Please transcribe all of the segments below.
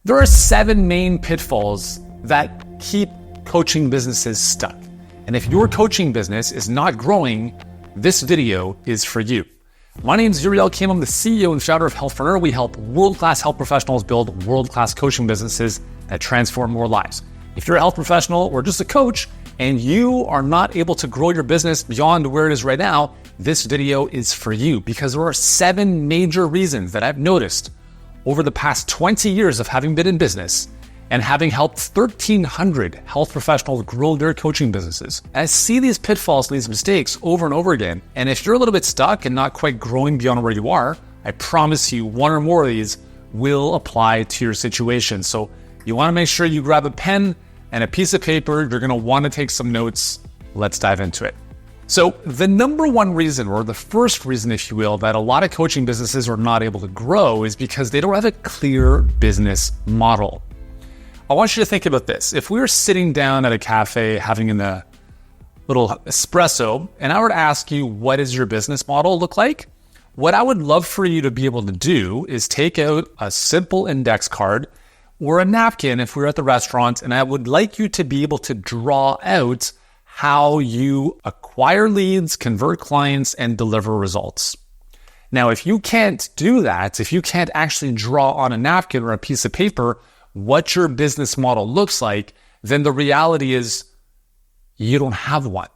There are 7 main pitfalls that keep coaching businesses stuck. And if your coaching business is not growing, this video is for you. My name is Yuri Elkaim. I'm the CEO and founder of Healthpreneur. We help world-class health professionals build world-class coaching businesses that transform more lives. If you're a health professional or just a coach and you are not able to grow your business beyond where it is right now, this video is for you because there are 7 major reasons that I've noticed over the past 20 years of having been in business and having helped 1,300 health professionals grow their coaching businesses. I see these pitfalls, these mistakes over and over again. And if you're a little bit stuck and not quite growing beyond where you are, I promise you one or more of these will apply to your situation. So you want to make sure you grab a pen and a piece of paper. You're going to want to take some notes. Let's dive into it. So the number one reason, or the first reason, if you will, that a lot of coaching businesses are not able to grow is because they don't have a clear business model. I want you to think about this. If we were sitting down at a cafe having a little espresso, and I were to ask you, what does your business model look like? What I would love for you to be able to do is take out a simple index card or a napkin if we were at the restaurant, and I would like you to be able to draw out how you acquire leads, convert clients, and deliver results. Now, if you can't do that, if you can't actually draw on a napkin or a piece of paper what your business model looks like, then the reality is you don't have one.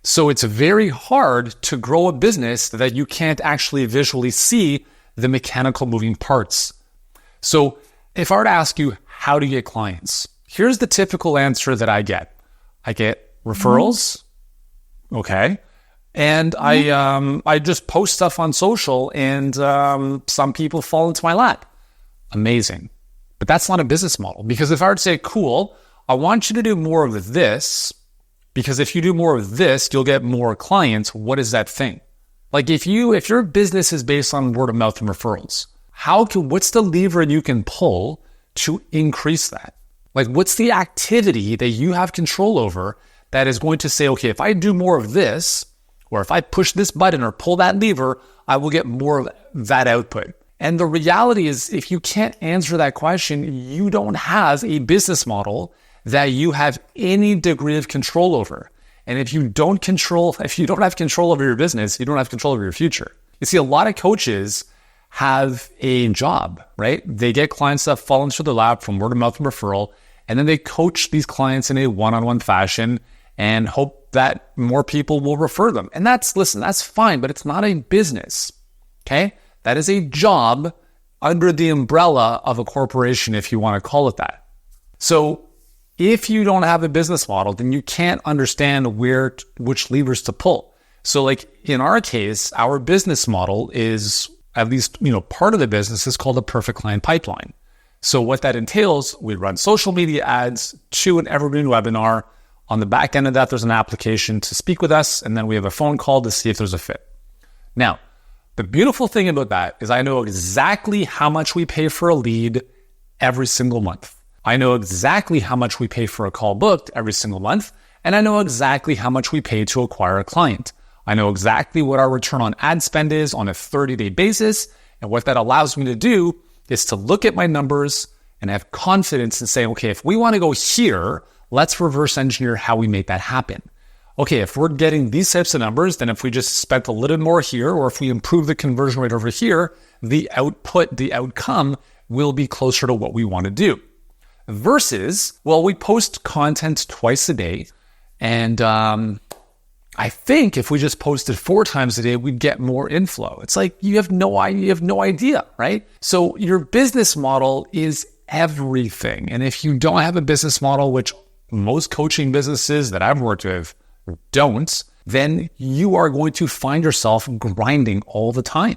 So it's very hard to grow a business that you can't actually visually see the mechanical moving parts. So if I were to ask you, how do you get clients? Here's the typical answer that I get. I get referrals, okay, and I just post stuff on social, and some people fall into my lap. Amazing. But that's not a business model, because if I were to say, cool, I want you to do more of this, because if you do more of this, you'll get more clients. What is that thing? Like if your business is based on word of mouth and referrals, what's the lever you can pull to increase that? Like what's the activity that you have control over that is going to say, okay, if I do more of this, or if I push this button or pull that lever, I will get more of that output. And the reality is, if you can't answer that question, you don't have a business model that you have any degree of control over. And if you don't have control over your business, you don't have control over your future. You see, a lot of coaches have a job, right? They get clients that fall into their lap from word of mouth and referral, and then they coach these clients in a one-on-one fashion and hope that more people will refer them. And that's fine, but it's not a business, okay? That is a job under the umbrella of a corporation, if you want to call it that. So if you don't have a business model, then you can't understand which levers to pull. So like in our case, our business model is, at least, part of the business is called a perfect client pipeline. So what that entails, we run social media ads to an evergreen webinar. On the back end of that, there's an application to speak with us, and then we have a phone call to see if there's a fit. Now, the beautiful thing about that is I know exactly how much we pay for a lead every single month. I know exactly how much we pay for a call booked every single month, and I know exactly how much we pay to acquire a client. I know exactly what our return on ad spend is on a 30-day basis, and what that allows me to do is to look at my numbers and have confidence and say, okay, if we want to go here, let's reverse engineer how we make that happen. Okay, if we're getting these types of numbers, then if we just spent a little more here, or if we improve the conversion rate over here, the outcome will be closer to what we want to do. Versus, well, we post content twice a day, and I think if we just posted 4 times a day, we'd get more inflow. It's like you have no idea, right? So your business model is everything. And if you don't have a business model, which most coaching businesses that I've worked with don't, then you are going to find yourself grinding all the time.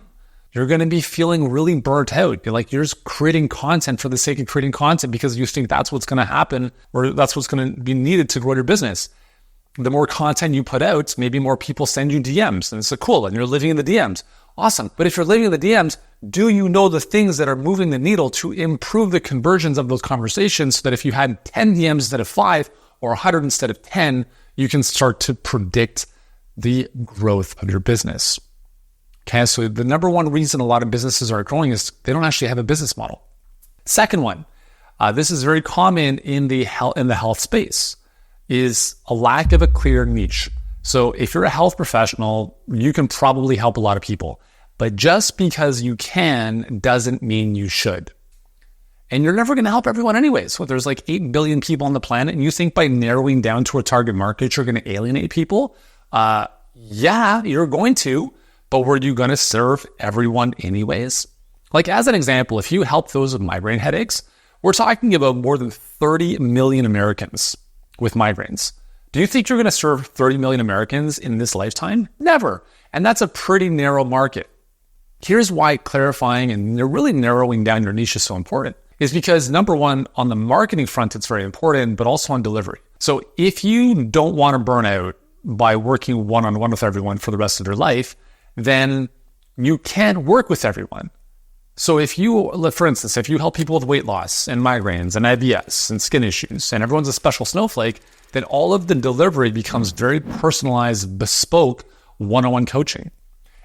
You're going to be feeling really burnt out. You're just creating content for the sake of creating content because you think that's what's going to happen, or that's what's going to be needed to grow your business. The more content you put out, maybe more people send you DMs, and it's cool, and you're living in the DMs. Awesome. But if you're living in the DMs, do you know the things that are moving the needle to improve the conversions of those conversations so that if you had 10 DMs instead of 5 or 100 instead of 10, you can start to predict the growth of your business? Okay, so the number one reason a lot of businesses are growing is they don't actually have a business model. Second one, This is very common in the health space, is a lack of a clear niche. So if you're a health professional, you can probably help a lot of people, but just because you can doesn't mean you should. And you're never going to help everyone anyway. So there's like 8 billion people on the planet, and you think by narrowing down to a target market, you're going to alienate people? Yeah, you're going to, but were you going to serve everyone anyways? Like as an example, if you help those with migraine headaches, we're talking about more than 30 million Americans with migraines. Do you think you're going to serve 30 million Americans in this lifetime? Never. And that's a pretty narrow market. Here's why clarifying and really narrowing down your niche is so important. Is because number one, on the marketing front, it's very important, but also on delivery. So if you don't want to burn out by working one-on-one with everyone for the rest of your life, then you can't work with everyone. So if you, for instance, if you help people with weight loss and migraines and IBS and skin issues, and everyone's a special snowflake, then all of the delivery becomes very personalized, bespoke, one-on-one coaching.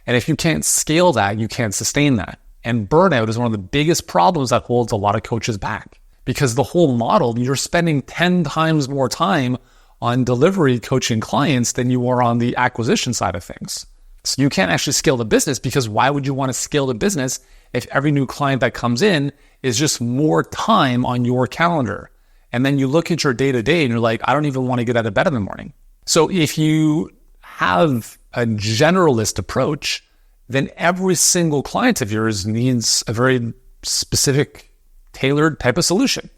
And if you can't scale that, you can't sustain that. And burnout is one of the biggest problems that holds a lot of coaches back, because the whole model, you're spending 10 times more time on delivery coaching clients than you are on the acquisition side of things. So you can't actually scale the business, because why would you want to scale the business if every new client that comes in is just more time on your calendar? And then you look at your day-to-day and you're like, I don't even want to get out of bed in the morning. So if you have a generalist approach, then every single client of yours needs a very specific, tailored type of solution.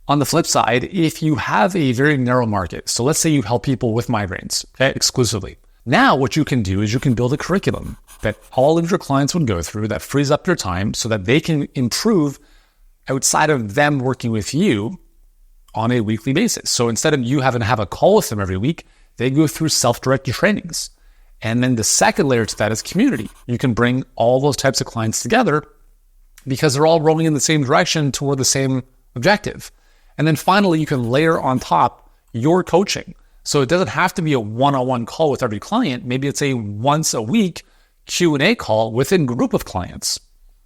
On the flip side, if you have a very narrow market, so let's say you help people with migraines, okay, exclusively. Now what you can do is you can build a curriculum that all of your clients would go through that frees up your time so that they can improve outside of them working with you on a weekly basis. So instead of you having to have a call with them every week, they go through self-directed trainings. And then the second layer to that is community. You can bring all those types of clients together because they're all rowing in the same direction toward the same objective. And then finally, you can layer on top your coaching. So it doesn't have to be a one-on-one call with every client. Maybe it's a once a week Q&A call within a group of clients.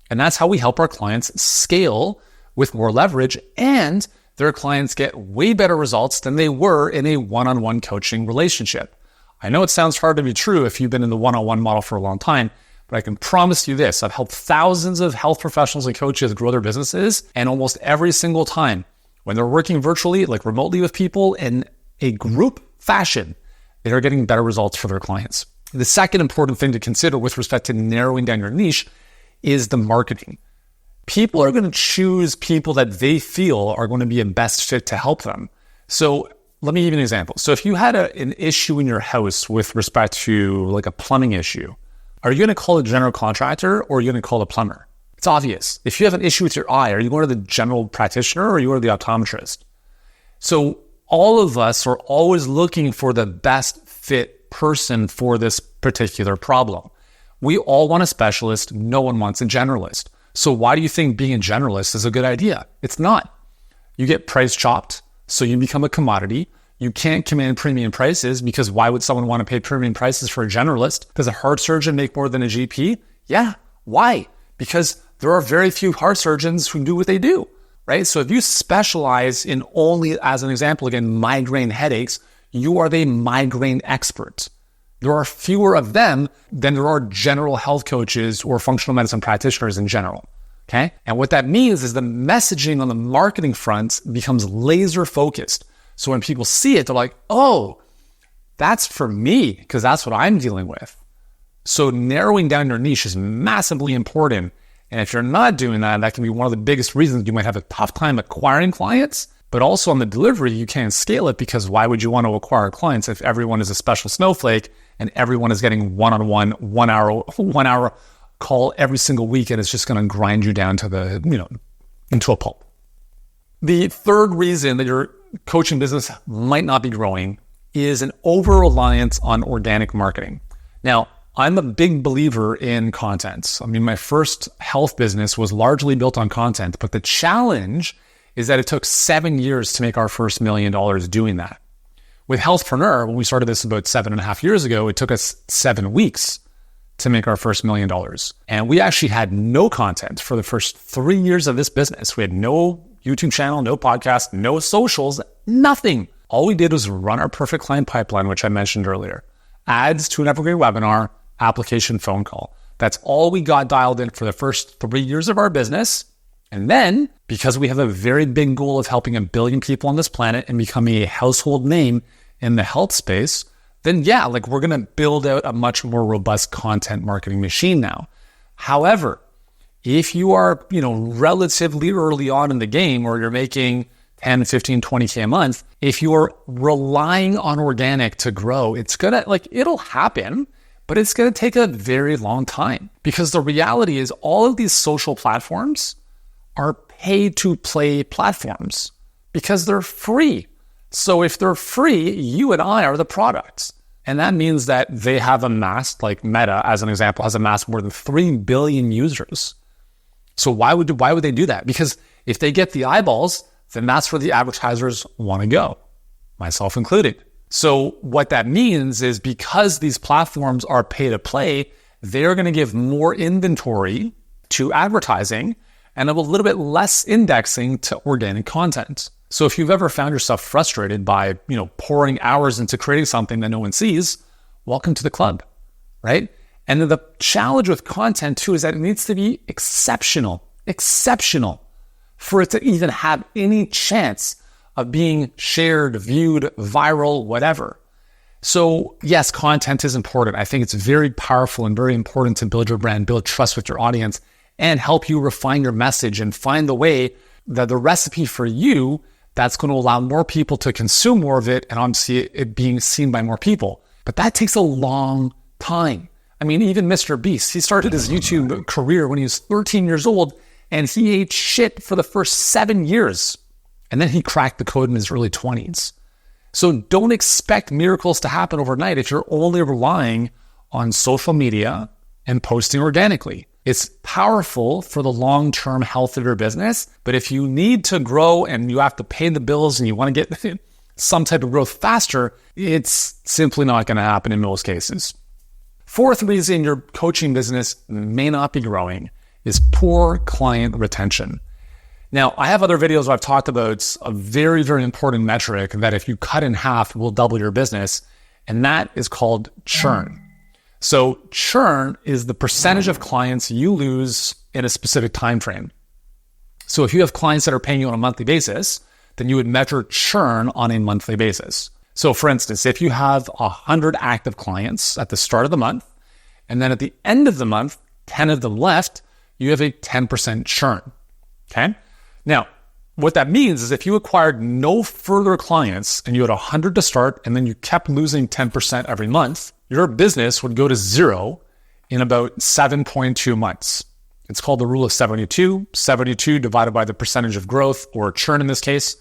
And that's how we help our clients scale with more leverage, and their clients get way better results than they were in a one-on-one coaching relationship. I know it sounds hard to be true if you've been in the one-on-one model for a long time, but I can promise you this. I've helped thousands of health professionals and coaches grow their businesses, and almost every single time when they're working virtually, like remotely with people in a group fashion, they are getting better results for their clients. The second important thing to consider with respect to narrowing down your niche is the marketing. People are going to choose people that they feel are going to be a best fit to help them. So let me give you an example. So if you had an issue in your house with respect to like a plumbing issue, are you going to call a general contractor or are you going to call a plumber? It's obvious. If you have an issue with your eye, are you going to the general practitioner or are you going to the optometrist? So all of us are always looking for the best fit person for this particular problem. We all want a specialist. No one wants a generalist. So why do you think being a generalist is a good idea? It's not. You get price chopped, so you become a commodity. You can't command premium prices because why would someone want to pay premium prices for a generalist? Does a heart surgeon make more than a GP? Yeah. Why? Because there are very few heart surgeons who do what they do, right? So if you specialize in only, as an example, again, migraine headaches, you are the migraine expert. There are fewer of them than there are general health coaches or functional medicine practitioners in general, okay? And what that means is the messaging on the marketing front becomes laser focused. So when people see it, they're like, oh, that's for me, because that's what I'm dealing with. So narrowing down your niche is massively important. And if you're not doing that, that can be one of the biggest reasons you might have a tough time acquiring clients. But also on the delivery, you can't scale it because why would you want to acquire clients if everyone is a special snowflake and everyone is getting one-on-one, 1 hour call every single week, and it's just going to grind you down to the, into a pulp. The third reason that your coaching business might not be growing is an over-reliance on organic marketing. Now, I'm a big believer in content. I mean, my first health business was largely built on content, but the challenge is that it took 7 years to make our first $1 million doing that. With Healthpreneur, when we started this about 7.5 years ago, it took us 7 weeks to make our first $1 million. And we actually had no content for the first 3 years of this business. We had no YouTube channel, no podcast, no socials, nothing. All we did was run our perfect client pipeline, which I mentioned earlier. Ads to an evergreen webinar, application, phone call. That's all we got dialed in for the first 3 years of our business. And then, because we have a very big goal of helping 1 billion people on this planet and becoming a household name in the health space, then yeah, like we're going to build out a much more robust content marketing machine now. However, if you are, relatively early on in the game, or you're making 10, 15, 20K a month, if you are relying on organic to grow, it'll happen, but it's going to take a very long time, because the reality is all of these social platforms are pay to play platforms because they're free. So if they're free, you and I are the products. And that means that they have amassed, like Meta, as an example, has amassed more than 3 billion users. So why would they do that? Because if they get the eyeballs, then that's where the advertisers want to go, myself included. So what that means is, because these platforms are pay to play, they're going to give more inventory to advertising and a little bit less indexing to organic content. So if you've ever found yourself frustrated by, pouring hours into creating something that no one sees, welcome to the club, right? And then the challenge with content too is that it needs to be exceptional for it to even have any chance of being shared, viewed, viral, whatever. So yes, content is important. I think it's very powerful and very important to build your brand, build trust with your audience, and help you refine your message and find the way that the recipe for you that's going to allow more people to consume more of it and obviously it being seen by more people. But that takes a long time. I mean, even Mr. Beast, he started his YouTube career when he was 13 years old, and he ate shit for the first 7 years. And then he cracked the code in his early 20s. So don't expect miracles to happen overnight if you're only relying on social media and posting organically. It's powerful for the long-term health of your business, but if you need to grow and you have to pay the bills and you want to get some type of growth faster, it's simply not going to happen in most cases. Fourth reason your coaching business may not be growing is poor client retention. Now, I have other videos where I've talked about a very, very important metric that if you cut in half will double your business, and that is called churn. So churn is the percentage of clients you lose in a specific time frame. So if you have clients that are paying you on a monthly basis, then you would measure churn on a monthly basis. So for instance, if you have 100 active clients at the start of the month, and then at the end of the month, 10 of them left, you have a 10% churn, okay? Now, what that means is if you acquired no further clients and you had 100 to start, and then you kept losing 10% every month, your business would go to zero in about 7.2 months. It's called the rule of 72. 72 divided by the percentage of growth, or churn in this case.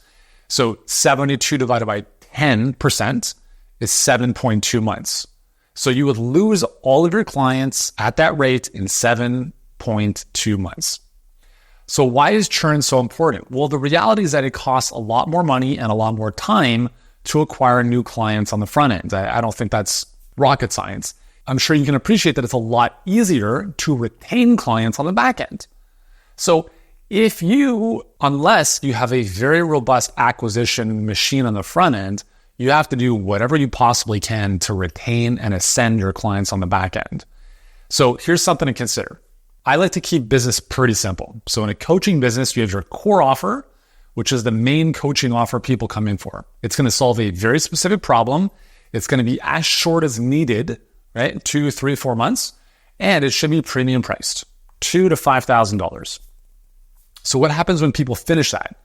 So 72 divided by 10% is 7.2 months. So you would lose all of your clients at that rate in 7.2 months. So why is churn so important? Well, the reality is that it costs a lot more money and a lot more time to acquire new clients on the front end. I don't think that's rocket science. I'm sure you can appreciate that it's a lot easier to retain clients on the back end. So unless you have a very robust acquisition machine on the front end, you have to do whatever you possibly can to retain and ascend your clients on the back end. So here's something to consider. I like to keep business pretty simple. So in a coaching business, you have your core offer, which is the main coaching offer people come in for. It's going to solve a very specific problem. It's going to be as short as needed, right? 2, 3, 4 months. And it should be premium priced, $2,000 to $5,000. So what happens when people finish that?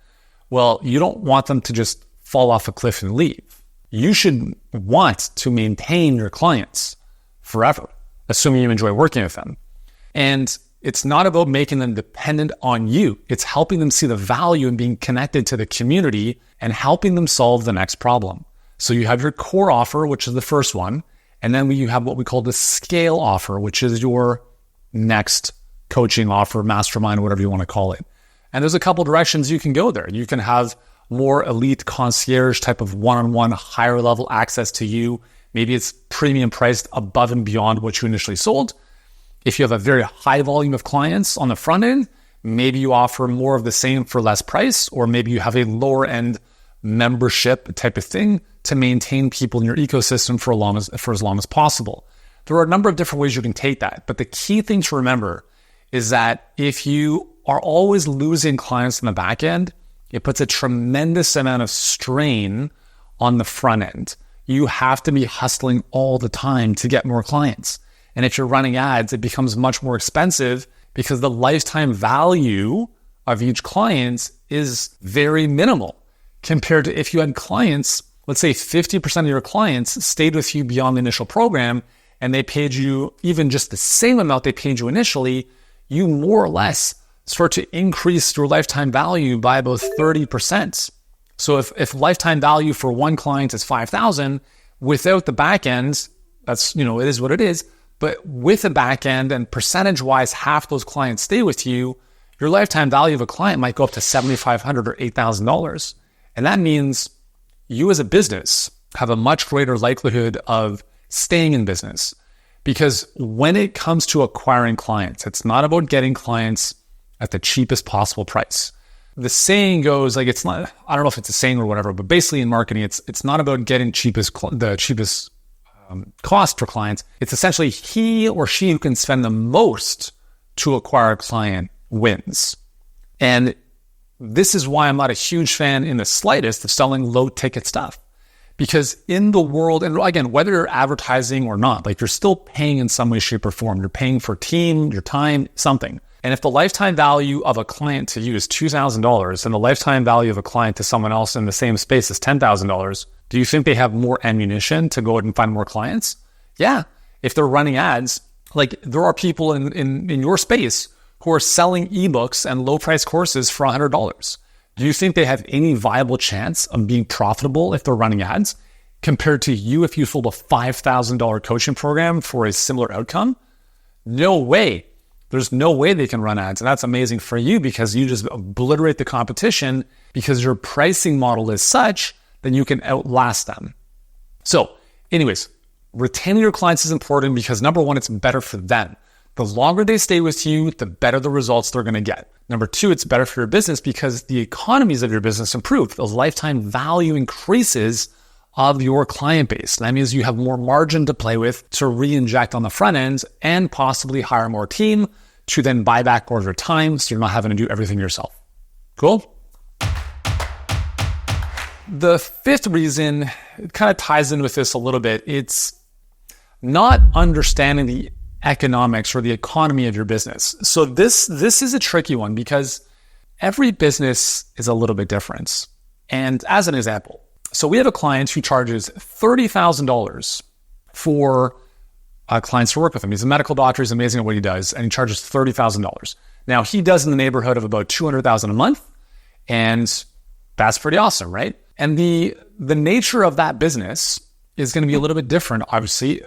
Well, you don't want them to just fall off a cliff and leave. You should want to maintain your clients forever, assuming you enjoy working with them. And it's not about making them dependent on you. It's helping them see the value in being connected to the community and helping them solve the next problem. So you have your core offer, which is the first one. And then you have what we call the scale offer, which is your next coaching offer, mastermind, whatever you want to call it. And there's a couple directions you can go there. You can have more elite concierge type of one-on-one higher level access to you. Maybe it's premium priced above and beyond what you initially sold. If you have a very high volume of clients on the front end, Maybe you offer more of the same for less price, or maybe you have a lower end membership type of thing to maintain people in your ecosystem for as long as possible. There are a number of different ways you can take that. But the key thing to remember is that if you are always losing clients in the back end, it puts a tremendous amount of strain on the front end. You have to be hustling all the time to get more clients. And if you're running ads, it becomes much more expensive because the lifetime value of each client is very minimal compared to if you had clients, let's say 50% of your clients stayed with you beyond the initial program and they paid you even just the same amount they paid you initially, you more or less start to increase your lifetime value by about 30%. So if lifetime value for one client is 5,000, without the back end, that's, it is what it is. But with the back end and percentage wise, half those clients stay with you, your lifetime value of a client might go up to $7,500 or $8,000. And that means you as a business have a much greater likelihood of staying in business. Because when it comes to acquiring clients, it's not about getting clients at the cheapest possible price. The saying goes, like, it's not, I don't know if it's a saying or whatever, but basically in marketing, it's not about getting the cheapest cost for clients. It's essentially he or she who can spend the most to acquire a client wins. And this is why I'm not a huge fan in the slightest of selling low ticket stuff. Because in the world, and again, whether you're advertising or not, like, you're still paying in some way, shape, or form. You're paying for team, your time, something. And if the lifetime value of a client to you is $2,000 and the lifetime value of a client to someone else in the same space is $10,000, do you think they have more ammunition to go out and find more clients? Yeah. If they're running ads, like, there are people in your space who are selling ebooks and low price courses for $100. Do you think they have any viable chance of being profitable if they're running ads compared to you if you sold a $5,000 coaching program for a similar outcome? No way. There's no way they can run ads. And that's amazing for you because you just obliterate the competition because your pricing model is such that you can outlast them. So anyways, retaining your clients is important because number one, it's better for them. The longer they stay with you, the better the results they're going to get. Number two, it's better for your business because the economies of your business improve. The lifetime value increases of your client base. That means you have more margin to play with to re-inject on the front end and possibly hire more team to then buy back more of your time so you're not having to do everything yourself. Cool? The fifth reason, it kind of ties in with this a little bit. It's not understanding the economics or the economy of your business. So this is a tricky one because every business is a little bit different. And as an example, so we have a client who charges $30,000 for clients to work with him. He's a medical doctor. He's amazing at what he does. And he charges $30,000. Now he does in the neighborhood of about $200,000 a month. And that's pretty awesome, right? And the nature of that business is going to be a little bit different, obviously,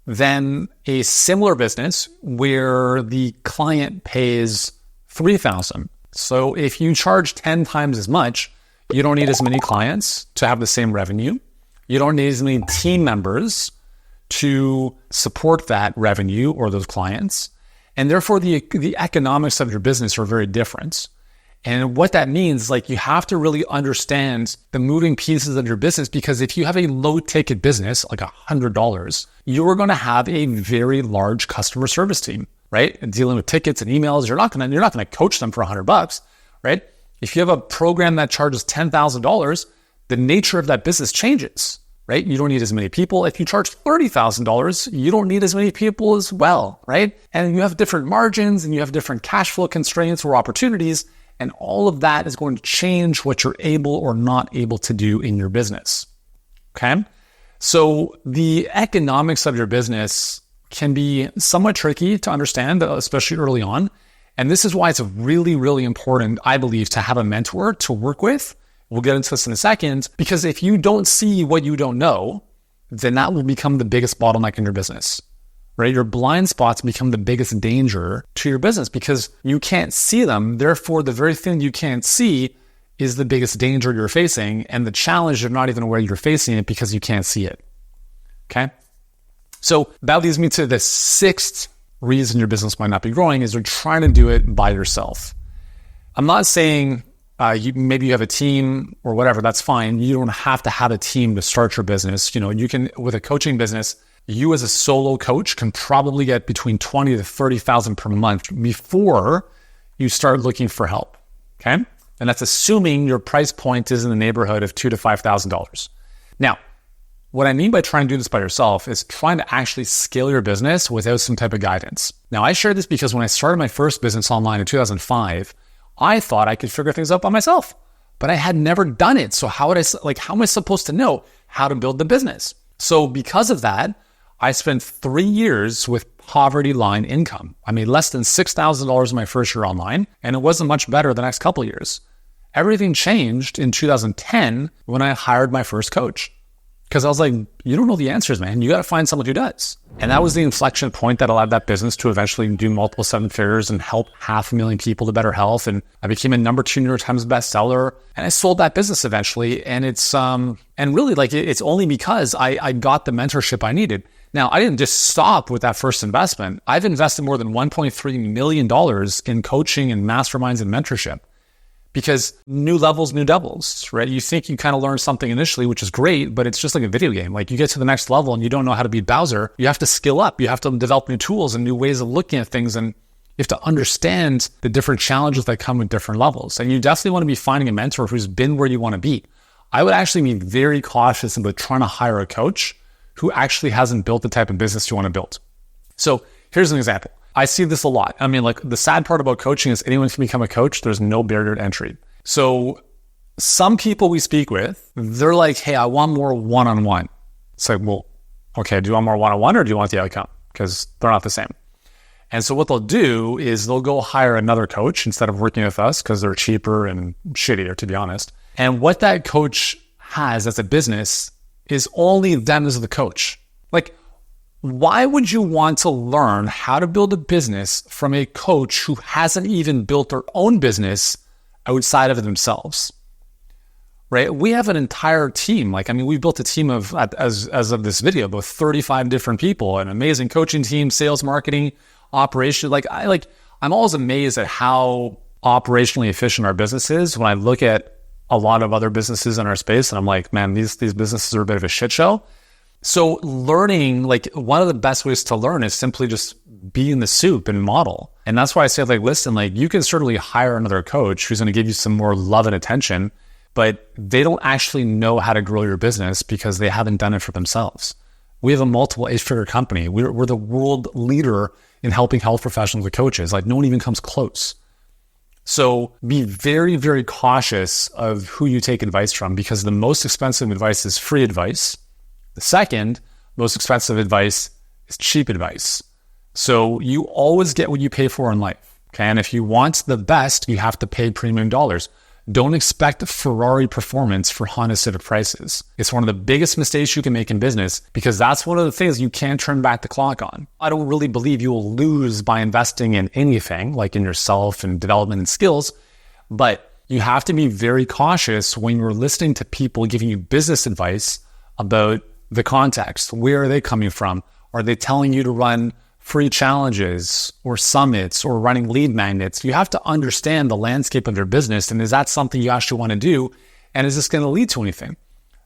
than a similar business where the client pays $3,000. So if you charge 10 times as much, you don't need as many clients to have the same revenue. You don't need as many team members to support that revenue or those clients. And therefore, the economics of your business are very different. And what that means, like, you have to really understand the moving pieces of your business, because if you have a low ticket business, like $100, you're going to have a very large customer service team, right? And dealing with tickets and emails, you're not going to coach them for $100, right? If you have a program that charges $10,000, the nature of that business changes, right? You don't need as many people. If you charge $30,000, you don't need as many people as well, right? And you have different margins and you have different cash flow constraints or opportunities. And all of that is going to change what you're able or not able to do in your business. Okay? So the economics of your business can be somewhat tricky to understand, especially early on. And this is why it's really, really important, I believe, to have a mentor to work with. We'll get into this in a second, because if you don't see what you don't know, then that will become the biggest bottleneck in your business. Right? Your blind spots become the biggest danger to your business because you can't see them. Therefore, the very thing you can't see is the biggest danger you're facing. And the challenge, you're not even aware you're facing it because you can't see it. Okay? So that leads me to the sixth reason your business might not be growing is you're trying to do it by yourself. I'm not saying maybe you have a team or whatever, that's fine. You don't have to have a team to start your business. You can, with a coaching business, you as a solo coach can probably get between 20 to 30,000 per month before you start looking for help. Okay. And that's assuming your price point is in the neighborhood of $2,000 to $5,000. Now, what I mean by trying to do this by yourself is trying to actually scale your business without some type of guidance. Now, I share this because when I started my first business online in 2005, I thought I could figure things out by myself, but I had never done it. So how am I supposed to know how to build the business? So because of that, I spent 3 years with poverty line income. I made less than $6,000 my first year online, and it wasn't much better the next couple of years. Everything changed in 2010 when I hired my first coach. Because I was like, you don't know the answers, man. You got to find someone who does. And that was the inflection point that allowed that business to eventually do multiple 7 figures and help 500,000 people to better health. And I became a number 2 New York Times bestseller. And I sold that business eventually. And it's only because I got the mentorship I needed. Now, I didn't just stop with that first investment. I've invested more than $1.3 million in coaching and masterminds and mentorship. Because new levels, new devils, right? You think you kind of learn something initially, which is great, but it's just like a video game. Like you get to the next level and you don't know how to beat Bowser. You have to skill up. You have to develop new tools and new ways of looking at things. And you have to understand the different challenges that come with different levels. And you definitely want to be finding a mentor who's been where you want to be. I would actually be very cautious about trying to hire a coach who actually hasn't built the type of business you want to build. So here's an example. I see this a lot. I mean, like the sad part about coaching is anyone can become a coach. There's no barrier to entry. So some people we speak with, they're like, hey, I want more one-on-one. It's like, well, okay, do you want more one-on-one or do you want the outcome? Because they're not the same. And so what they'll do is they'll go hire another coach instead of working with us because they're cheaper and shittier, to be honest. And what that coach has as a business is only them as the coach. Like, why would you want to learn how to build a business from a coach who hasn't even built their own business outside of themselves? Right? We have an entire team. We built a team of, as of this video, about 35 different people, an amazing coaching team, sales, marketing, operation. I'm always amazed at how operationally efficient our business is when I look at a lot of other businesses in our space. And I'm like, man, these businesses are a bit of a shit show. So learning, one of the best ways to learn is simply just be in the soup and model. And that's why I say, listen, you can certainly hire another coach who's going to give you some more love and attention, but they don't actually know how to grow your business because they haven't done it for themselves. We have a multiple 8-figure company. We're the world leader in helping health professionals with coaches. No one even comes close. So be very, very cautious of who you take advice from, because the most expensive advice is free advice. The second most expensive advice is cheap advice. So you always get what you pay for in life. Okay. And if you want the best, you have to pay premium dollars. Don't expect Ferrari performance for Honda Civic prices. It's one of the biggest mistakes you can make in business, because that's one of the things you can't turn back the clock on. I don't really believe you will lose by investing in anything, like in yourself and development and skills, but you have to be very cautious when you're listening to people giving you business advice about the context. Where are they coming from? Are they telling you to run free challenges or summits or running lead magnets? You have to understand the landscape of your business. And is that something you actually want to do? And is this going to lead to anything?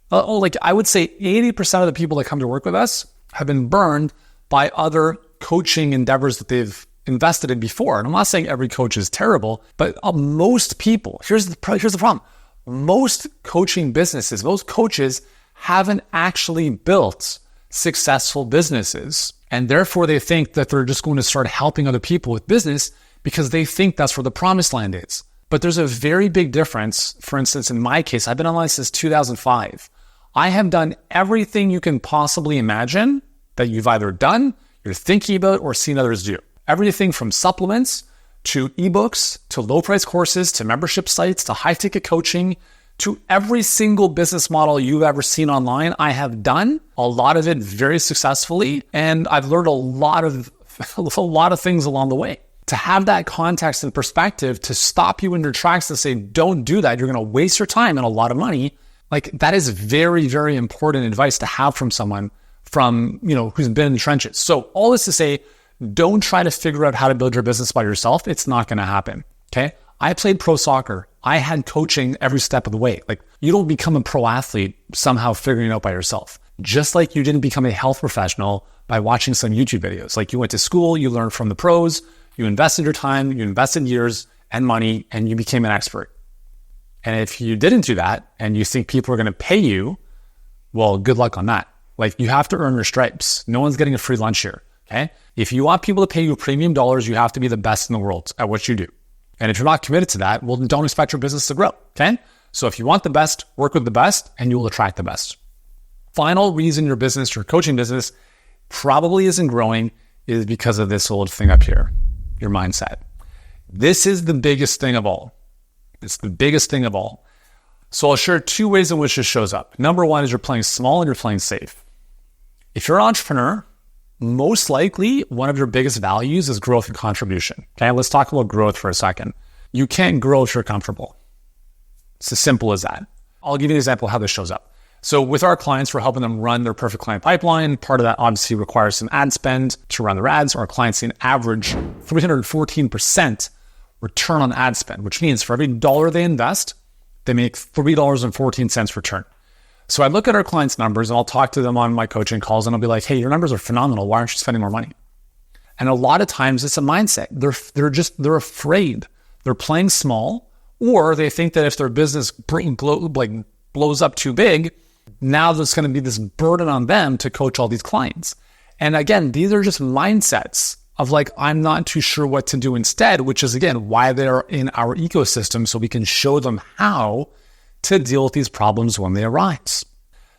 I would say 80% of the people that come to work with us have been burned by other coaching endeavors that they've invested in before. And I'm not saying every coach is terrible, but most people, here's the problem. Most coaching businesses, most coaches haven't actually built successful businesses. And therefore they think that they're just going to start helping other people with business because they think that's where the promised land is. But there's a very big difference. For instance, in my case, I've been online since 2005. I have done everything you can possibly imagine that you've either done, you're thinking about, or seen others do. Everything from supplements to ebooks, to low price courses, to membership sites, to high ticket coaching, to every single business model you've ever seen online. I have done a lot of it very successfully, and I've learned a lot of things along the way. To have that context and perspective to stop you in your tracks and say, don't do that, you're going to waste your time and a lot of money. That is very, very important advice to have from someone who's been in the trenches. So all this to say, don't try to figure out how to build your business by yourself. It's not going to happen. Okay. I played pro soccer. I had coaching every step of the way. Like, you don't become a pro athlete somehow figuring it out by yourself. Just like you didn't become a health professional by watching some YouTube videos. Like, you went to school, you learned from the pros, you invested your time, you invested years and money, and you became an expert. And if you didn't do that and you think people are going to pay you, well, good luck on that. Like, you have to earn your stripes. No one's getting a free lunch here, okay? If you want people to pay you premium dollars, you have to be the best in the world at what you do. And if you're not committed to that, well, then don't expect your business to grow, okay? So if you want the best, work with the best, and you will attract the best. Final reason your business, your coaching business, probably isn't growing is because of this old thing up here, your mindset. This is the biggest thing of all. It's the biggest thing of all. So I'll share 2 ways in which this shows up. Number 1 is you're playing small and you're playing safe. If you're an entrepreneur, most likely one of your biggest values is growth and contribution. Okay, let's talk about growth for a second. You can't grow if you're comfortable. It's as simple as that. I'll give you an example of how this shows up. So with our clients, we're helping them run their perfect client pipeline. Part of that obviously requires some ad spend to run their ads. Our clients see an average 314% return on ad spend, which means for every dollar they invest, they make $3.14 return. So I look at our clients' numbers and I'll talk to them on my coaching calls and I'll be like, hey, your numbers are phenomenal. Why aren't you spending more money? And a lot of times it's a mindset. They're afraid. They're playing small, or they think that if their business blows up too big, now there's going to be this burden on them to coach all these clients. And again, these are just mindsets of like, I'm not too sure what to do instead, which is again, why they're in our ecosystem so we can show them how to deal with these problems when they arise.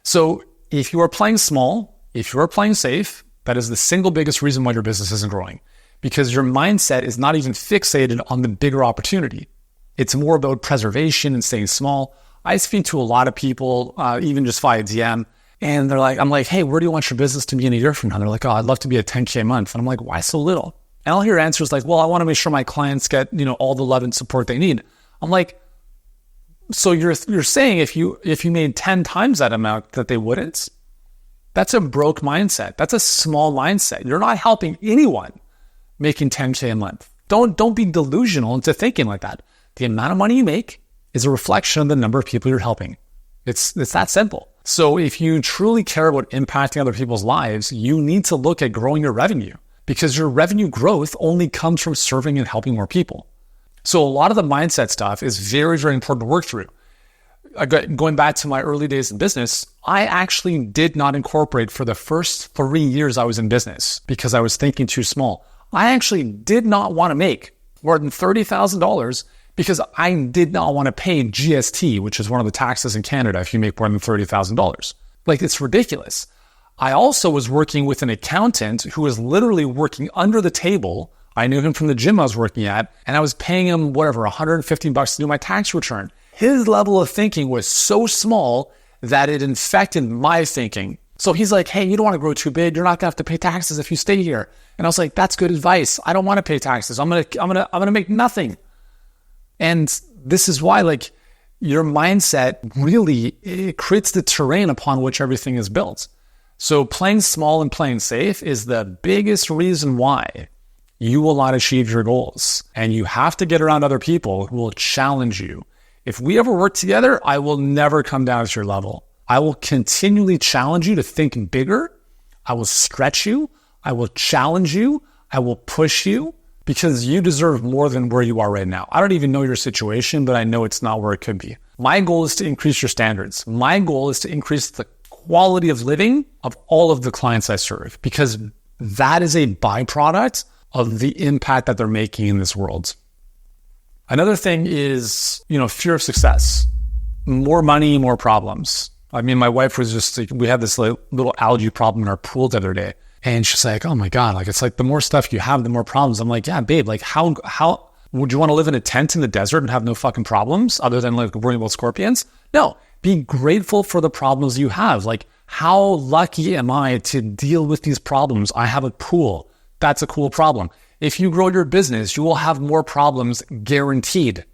So if you are playing small, if you are playing safe, that is the single biggest reason why your business isn't growing, because your mindset is not even fixated on the bigger opportunity. It's more about preservation and staying small. I speak to a lot of people, even just via DM, and I'm like, hey, where do you want your business to be in a year from now? And they're like, oh, I'd love to be at 10K a month. And I'm like, why so little? And I'll hear answers like, well, I want to make sure my clients get, all the love and support they need. I'm like, so you're saying if you made 10 times that amount that they wouldn't? That's a broke mindset. That's a small mindset. You're not helping anyone making 10K a month. Don't be delusional into thinking like that. The amount of money you make is a reflection of the number of people you're helping. It's that simple. So if you truly care about impacting other people's lives, you need to look at growing your revenue, because your revenue growth only comes from serving and helping more people. So a lot of the mindset stuff is very, very important to work through. Going back to my early days in business, I actually did not incorporate for the first 3 years I was in business because I was thinking too small. I actually did not want to make more than $30,000 because I did not want to pay GST, which is one of the taxes in Canada if you make more than $30,000. Like, it's ridiculous. I also was working with an accountant who was literally working under the table. I knew him from the gym I was working at, and I was paying him $115 to do my tax return. His level of thinking was so small that it infected my thinking. So he's like, hey, you don't want to grow too big. You're not gonna have to pay taxes if you stay here. And I was like, that's good advice. I don't want to pay taxes. I'm gonna make nothing. And this is why, like, your mindset really, it creates the terrain upon which everything is built. So playing small and playing safe is the biggest reason why you will not achieve your goals. And you have to get around other people who will challenge you. If we ever work together, I will never come down to your level. I will continually challenge you to think bigger. I will stretch you. I will challenge you. I will push you, because you deserve more than where you are right now. I don't even know your situation, but I know it's not where it could be. My goal is to increase your standards. My goal is to increase the quality of living of all of the clients I serve, because that is a byproduct of the impact that they're making in this world. Another thing is, fear of success. More money, more problems. I mean, my wife was just like, we had this little algae problem in our pool the other day. And she's like, oh my God, like, it's like the more stuff you have, the more problems. I'm like, yeah, babe, like how would you want to live in a tent in the desert and have no fucking problems other than like worrying about scorpions? No, be grateful for the problems you have. Like, how lucky am I to deal with these problems? I have a pool. That's a cool problem. If you grow your business, you will have more problems, guaranteed.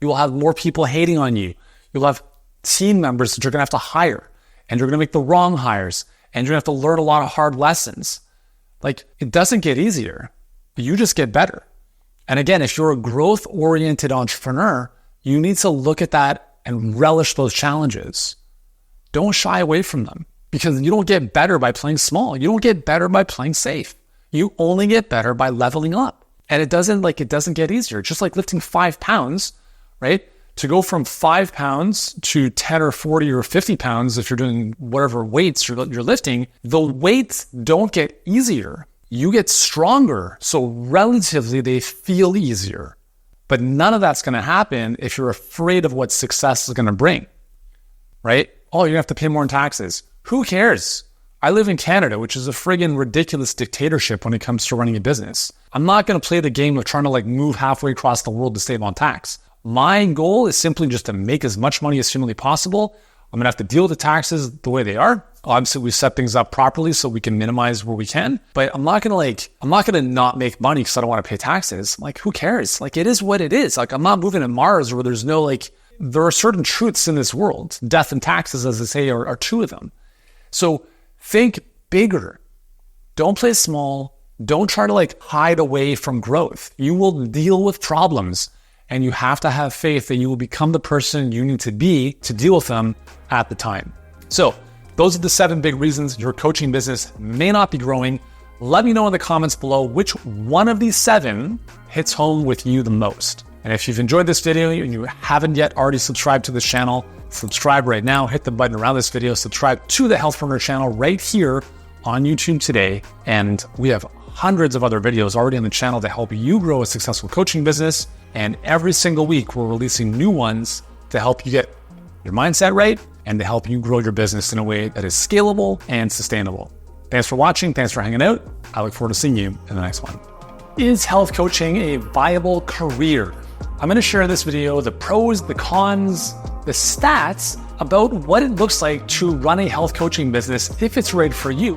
You will have more people hating on you. You'll have team members that you're going to have to hire, and you're going to make the wrong hires, and you're going to have to learn a lot of hard lessons. Like, it doesn't get easier. You just get better. And again, if you're a growth-oriented entrepreneur, you need to look at that and relish those challenges. Don't shy away from them, because you don't get better by playing small. You don't get better by playing safe. You only get better by leveling up. And it doesn't get easier. Just like lifting 5 pounds, right? To go from 5 pounds to 10 or 40 or 50 pounds, if you're doing whatever weights you're lifting, the weights don't get easier. You get stronger. So relatively, they feel easier. But none of that's going to happen if you're afraid of what success is going to bring, right? Oh, you have to pay more in taxes. Who cares? I live in Canada, which is a friggin' ridiculous dictatorship when it comes to running a business. I'm not going to play the game of trying to move halfway across the world to save on tax. My goal is simply just to make as much money as humanly possible. I'm going to have to deal with the taxes the way they are. Obviously, we set things up properly so we can minimize where we can. But I'm not going to not make money because I don't want to pay taxes. Who cares? It is what it is. I'm not moving to Mars where there's no, there are certain truths in this world. Death and taxes, as they say, are two of them. So think bigger. Don't play small. Don't try to hide away from growth. You will deal with problems. And you have to have faith that you will become the person you need to be to deal with them at the time. So those are the 7 big reasons your coaching business may not be growing. Let me know in the comments below which one of these 7 hits home with you the most. And if you've enjoyed this video and you haven't yet already subscribed to this channel, subscribe right now. Hit the button around this video. Subscribe to the Healthpreneur channel right here on YouTube today. And we have hundreds of other videos already on the channel to help you grow a successful coaching business. And every single week, we're releasing new ones to help you get your mindset right and to help you grow your business in a way that is scalable and sustainable. Thanks for watching. Thanks for hanging out. I look forward to seeing you in the next one. Is health coaching a viable career? I'm going to share in this video the pros, the cons, the stats about what it looks like to run a health coaching business if it's right for you.